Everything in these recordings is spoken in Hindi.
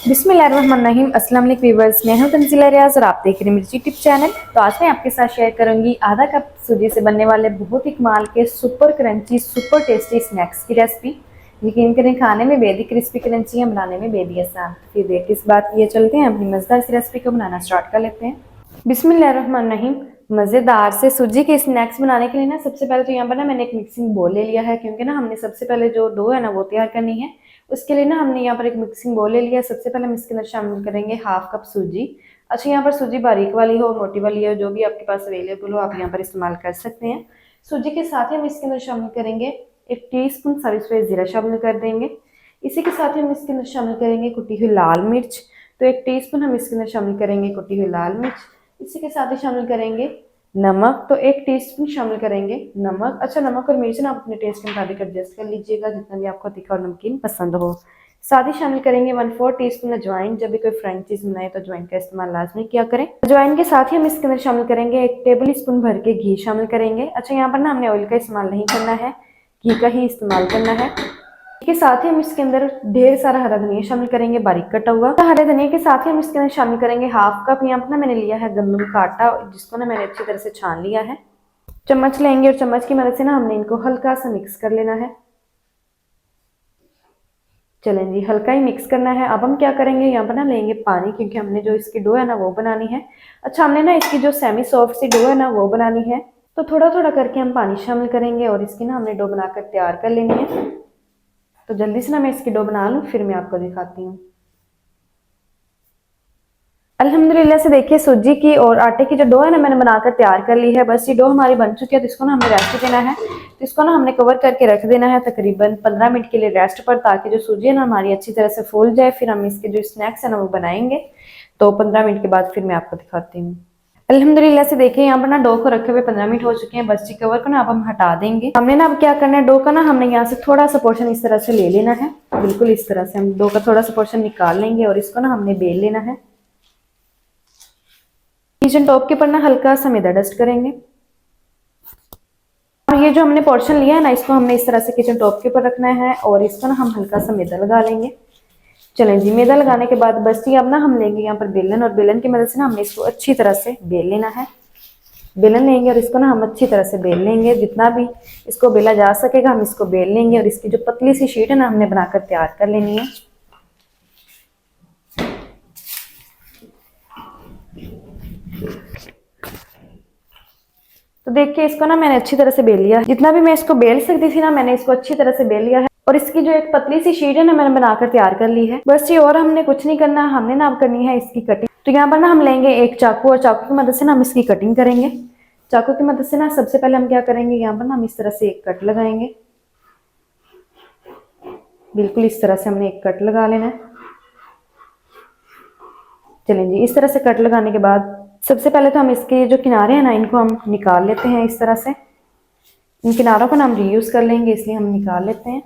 बिस्मिल्लाहिर्रहमानिर्रहीम। अस्सलाम वालेकुम व्यूअर्स, मैं हूं तंजीला रियाज और आप देख रहे हैं मेरी यूट्यूब चैनल। तो आज मैं आपके साथ शेयर करूंगी आधा कप सूजी से बनने वाले बहुत ही कमाल के super crunchy super tasty snacks की रेसिपी। यकीन करें खाने में बेहद क्रिस्पी क्रंची है, बनाने में बेहद आसान। फिर देर किस बात की, ये चलते हैं अपनी मजेदार सी रेसिपी को बनाना स्टार्ट कर लेते हैं। बिस्मिल्लाहिर्रहमानिर्रहीम। मज़ेदार से सूजी के स्नैक्स बनाने के लिए ना सबसे पहले तो यहाँ पर ना मैंने एक मिक्सिंग बोल ले लिया है, क्योंकि ना हमने सबसे पहले जो डो है ना वो तैयार करनी है। उसके लिए ना हमने यहाँ पर एक मिक्सिंग बोल ले लिया है। सबसे पहले हम इसके अंदर शामिल करेंगे हाफ कप सूजी। अच्छा, यहाँ पर सूजी बारीक वाली हो मोटी वाली हो जो भी आपके पास अवेलेबल हो आप यहाँ पर इस्तेमाल कर सकते हैं। सूजी के साथ ही हम इसके अंदर शामिल करेंगे 1 टीस्पून सभी सफ़ेद जीरा शामिल कर देंगे। इसी के साथ ही हम इसके अंदर शामिल करेंगे कुटी हुई लाल मिर्च। तो 1 टीस्पून हम इसके अंदर शामिल करेंगे कुटी हुई लाल मिर्च। इसी के साथ ही शामिल करेंगे नमक। तो 1 टीस्पून शामिल करेंगे नमक। अच्छा, नमक और मिर्च ना आप अपने टेस्ट के मुताबिक एडजस्ट कर लीजिएगा, जितना भी आपको तीखा और नमकीन पसंद हो। साथ ही शामिल करेंगे 1/4 टीस्पून अजवाइन। जब भी कोई फ्राइंग चीज बनाए तो अजवाइन का इस्तेमाल लाजमी किया करें। अजवाइन के साथ ही हम इसके अंदर शामिल करेंगे 1 टेबल स्पून भर के घी शामिल करेंगे। अच्छा, यहाँ पर ना हमने ऑयल का इस्तेमाल नहीं करना है, घी का ही इस्तेमाल करना है। के साथ ही हम इसके अंदर ढेर सारा हरा धनिया शामिल करेंगे बारीक कटा हुआ। तो हरे धनिया के साथ ही हम इसके अंदर शामिल करेंगे हाफ कप यहाँ पर ना मैंने लिया है गंदम का आटा, जिसको ना मैंने अच्छी तरह से छान लिया है। चम्मच लेंगे और चम्मच की मदद से ना हमने इनको हल्का सा मिक्स कर लेना है। चलें जी, हल्का ही मिक्स करना है। अब हम क्या करेंगे, यहाँ पर ना लेंगे पानी, क्योंकि हमने जो इसकी डो है ना वो बनानी है। अच्छा, हमने ना इसकी जो सेमी सॉफ्ट सी डो है ना वो बनानी है। तो थोड़ा थोड़ा करके हम पानी शामिल करेंगे और इसकी ना हमने डो बनाकर तैयार कर लेनी है। तो जल्दी से ना मैं इसकी डो बना लूँ, फिर मैं आपको दिखाती हूँ। अल्हम्दुलिल्लाह से देखिए सूजी की और आटे की जो डो है ना मैंने बनाकर तैयार कर ली है। बस ये डो हमारी बन चुकी है, तो इसको ना हमें रेस्ट देना है। तो इसको ना हमने कवर करके रख देना है तकरीबन 15 मिनट के लिए रेस्ट पर, ताकि जो सूजी है ना हमारी अच्छी तरह से फूल जाए। फिर हम इसके जो स्नैक्स है ना वो बनाएंगे। तो 15 मिनट के बाद फिर मैं आपको दिखाती हूँ। अल्हम्दुलिल्लाह से देखिए यहाँ पर ना डो को रखे हुए 15 मिनट हो चुके हैं। बस कवर को ना अब हम हटा देंगे। हमने ना अब क्या करना है, डो का ना हमने यहाँ से थोड़ा सा पोर्शन इस तरह से ले लेना है। बिल्कुल इस तरह से हम डो का थोड़ा सा पोर्शन निकाल लेंगे और इसको ना हमने बेल लेना है। किचन टॉप के ऊपर ना हल्का सा मैदा डस्ट करेंगे। और ये जो हमने पोर्शन लिया है ना इसको हमने इस तरह से किचन टॉप के ऊपर रखना है और इसको ना हम हल्का सा मैदा लगा लेंगे। चलें जी, मैदा लगाने के बाद बस ये अब ना हम लेंगे यहाँ पर बेलन, और बेलन की मदद से ना हमने इसको अच्छी तरह से बेल लेना है। बेलन लेंगे और इसको ना हम अच्छी तरह से बेल लेंगे, जितना भी इसको बेला जा सकेगा हम इसको बेल लेंगे। और इसकी जो पतली सी शीट है ना हमने बनाकर तैयार कर लेनी है। तो देखिए इसको ना मैंने अच्छी तरह से बेल लिया है, जितना भी मैं इसको बेल सकती थी ना मैंने इसको अच्छी तरह से बेल लिया है। और इसकी जो एक पतली सी शीट है ना मैंने बनाकर तैयार कर ली है। बस ये, और हमने कुछ नहीं करना, हमने ना अब करनी है इसकी कटिंग। तो यहाँ पर ना हम लेंगे एक चाकू और चाकू की मदद से ना हम इसकी कटिंग करेंगे। चाकू की मदद से ना सबसे पहले हम क्या करेंगे, यहाँ पर ना हम इस तरह से एक कट लगाएंगे। बिल्कुल इस तरह से हमने एक कट लगा लेना है। चलें जी, इस तरह से कट लगाने के बाद सबसे पहले तो हम इसके जो किनारे हैं ना इनको हम निकाल लेते हैं इस तरह से। इन किनारों को ना हम रीयूज कर लेंगे, इसलिए हम निकाल लेते हैं।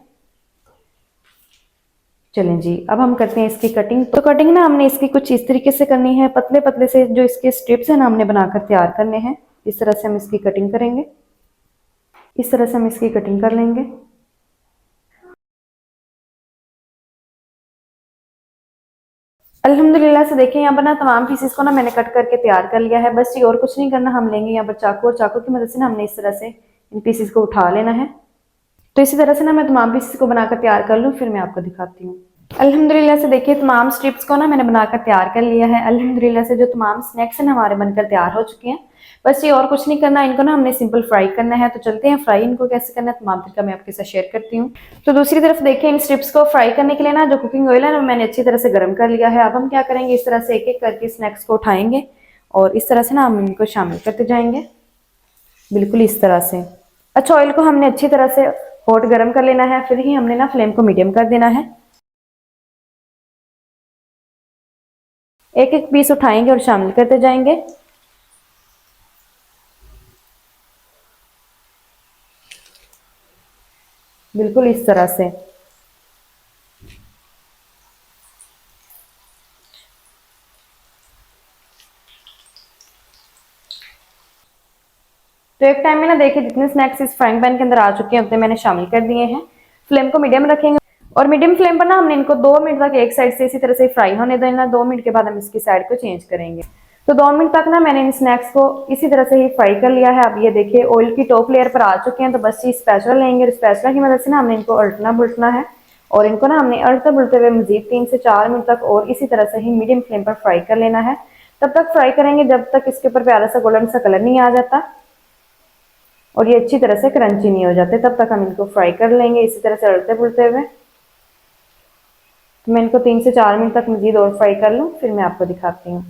चलें जी, अब हम करते हैं इसकी कटिंग। तो कटिंग ना हमने इसकी कुछ इस तरीके से करनी है, पतले पतले से जो इसके स्ट्रिप्स है ना हमने बनाकर तैयार करने हैं। इस तरह से हम इसकी कटिंग करेंगे। इस तरह से हम इसकी कटिंग कर लेंगे। अल्हम्दुलिल्लाह से देखिए यहाँ पर ना तमाम पीसेस को ना मैंने कट करके तैयार कर लिया है। बस ये, और कुछ नहीं करना, हम लेंगे यहाँ पर चाकू और चाकू की मदद से ना हमने इस तरह से इन पीसेस को उठा लेना है। तो इसी तरह से ना मैं तमाम पीसेस को बनाकर तैयार कर लूँ, फिर मैं आपको दिखाती हूँ। अल्हम्दुलिल्लाह से देखिए तमाम स्ट्रिप्स को ना मैंने बनाकर तैयार कर लिया है। अल्हम्दुलिल्लाह से जो तमाम स्नैक्स हैं हमारे बनकर तैयार हो चुके हैं। बस ये, और कुछ नहीं करना, इनको ना हमने सिंपल फ्राई करना है। तो चलते हैं फ्राई इनको कैसे करना है तमाम तरीका मैं आपके साथ शेयर करती हूँ। तो दूसरी तरफ देखिए इन स्ट्रिप्स को फ्राई करने के लिए ना जो कुकिंग ऑयल है ना मैंने अच्छी तरह से गर्म कर लिया है। अब हम क्या करेंगे, इस तरह से एक एक करके स्नैक्स को उठाएंगे और इस तरह से ना हम इनको शामिल करते जाएंगे। बिल्कुल इस तरह से। अच्छा, ऑयल को हमने अच्छी तरह से हॉट गर्म कर लेना है, फिर ही हमने ना फ्लेम को मीडियम कर देना है। एक एक पीस उठाएंगे और शामिल करते जाएंगे। बिल्कुल इस तरह से। तो एक टाइम में ना देखिए जितने स्नैक्स इस फ्राइंग पैन के अंदर आ चुके हैं उतने मैंने शामिल कर दिए हैं। फ्लेम को मीडियम रखेंगे और मीडियम फ्लेम पर ना हमने इनको 2 मिनट तक एक साइड से इसी तरह से फ्राई होने देना। 2 मिनट के बाद हम इसकी साइड को चेंज करेंगे। तो 2 मिनट तक ना मैंने इन स्नैक्स को इसी तरह से ही फ्राई कर लिया है। अब ये देखिए ऑयल की टॉप लेयर पर आ चुके हैं। तो बस ये स्पैचुला लेंगे और स्पैचुला की मदद से ना हमने इनको उल्टना बुलटना है और इनको ना हमने उल्टते बुलते हुए मजीद 3 से 4 मिनट तक और इसी तरह से ही मीडियम फ्लेम पर फ्राई कर लेना है। तब तक फ्राई करेंगे जब तक इसके ऊपर प्यारा सा गोल्डन सा कलर नहीं आ जाता और ये अच्छी तरह से क्रंची नहीं हो जाते। तब तक हम इनको फ्राई कर लेंगे इसी तरह से उल्टते बुलते हुए। तो मैं इनको 3 से 4 मिनट तक मजीद और फ्राई कर लूँ, फिर मैं आपको दिखाती हूँ।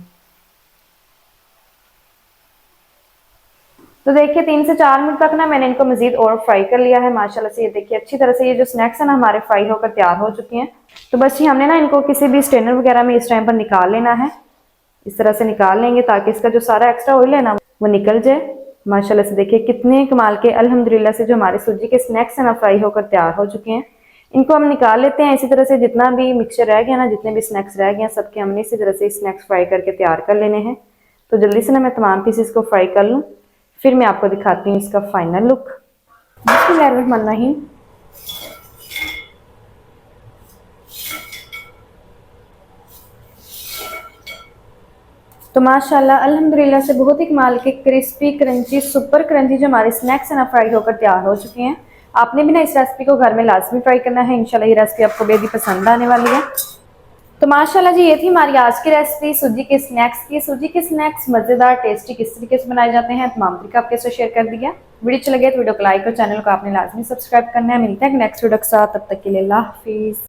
तो देखिए 3 से 4 मिनट तक ना मैंने इनको मजीद और फ्राई कर लिया है। माशाल्लाह से ये देखिए अच्छी तरह से ये जो स्नैक्स है ना हमारे फ्राई होकर तैयार हो चुके हैं। तो बस ये हमने ना इनको किसी भी स्ट्रेनर वगैरह में इस टाइम पर निकाल लेना है। इस तरह से निकाल लेंगे ताकि इसका जो सारा एक्स्ट्रा ऑयल है ना वो निकल जाए। माशाल्लाह से देखिए कितने कमाल के अल्हम्दुलिल्लाह से जो हमारे सूजी के स्नैक्स है ना फ्राई होकर तैयार हो चुके हैं। इनको हम निकाल लेते हैं। इसी तरह से जितना भी मिक्सचर रह गया ना, जितने भी स्नैक्स रह गए हैं, सबके हमने इसी तरह से स्नैक्स फ्राई करके तैयार कर लेने हैं। तो जल्दी से ना मैं तमाम पीसेस को फ्राई कर लूँ, फिर मैं आपको दिखाती हूँ इसका फाइनल लुक। बिस्मिल्लाहिर्रहमानिर्रहीम। तो माशाल्लाह अल्हम्दुलिल्लाह से बहुत ही कमाल के क्रिस्पी क्रंची सुपर क्रंची जो हमारे स्नैक्स है ना फ्राई होकर तैयार हो चुके हैं। आपने भी ना इस रेसिपी को घर में लाजमी ट्राई करना है। इंशाल्लाह ये रेसिपी आपको बेहद ही पसंद आने वाली है। तो माशाल्लाह जी ये थी हमारी आज की रेसिपी सूजी के स्नैक्स की। सूजी के स्नैक्स मज़ेदार टेस्टी किस तरीके से बनाए जाते हैं तमाम तरीका आपके साथ शेयर कर दिया। वीडियो अच्छा लगे तो वीडियो को लाइक और चैनल को आपने लाजमी सब्सक्राइब करना है। मिलते हैं नेक्स्ट वीडियो के साथ, तब तक के लिए अल्लाह हाफिज़।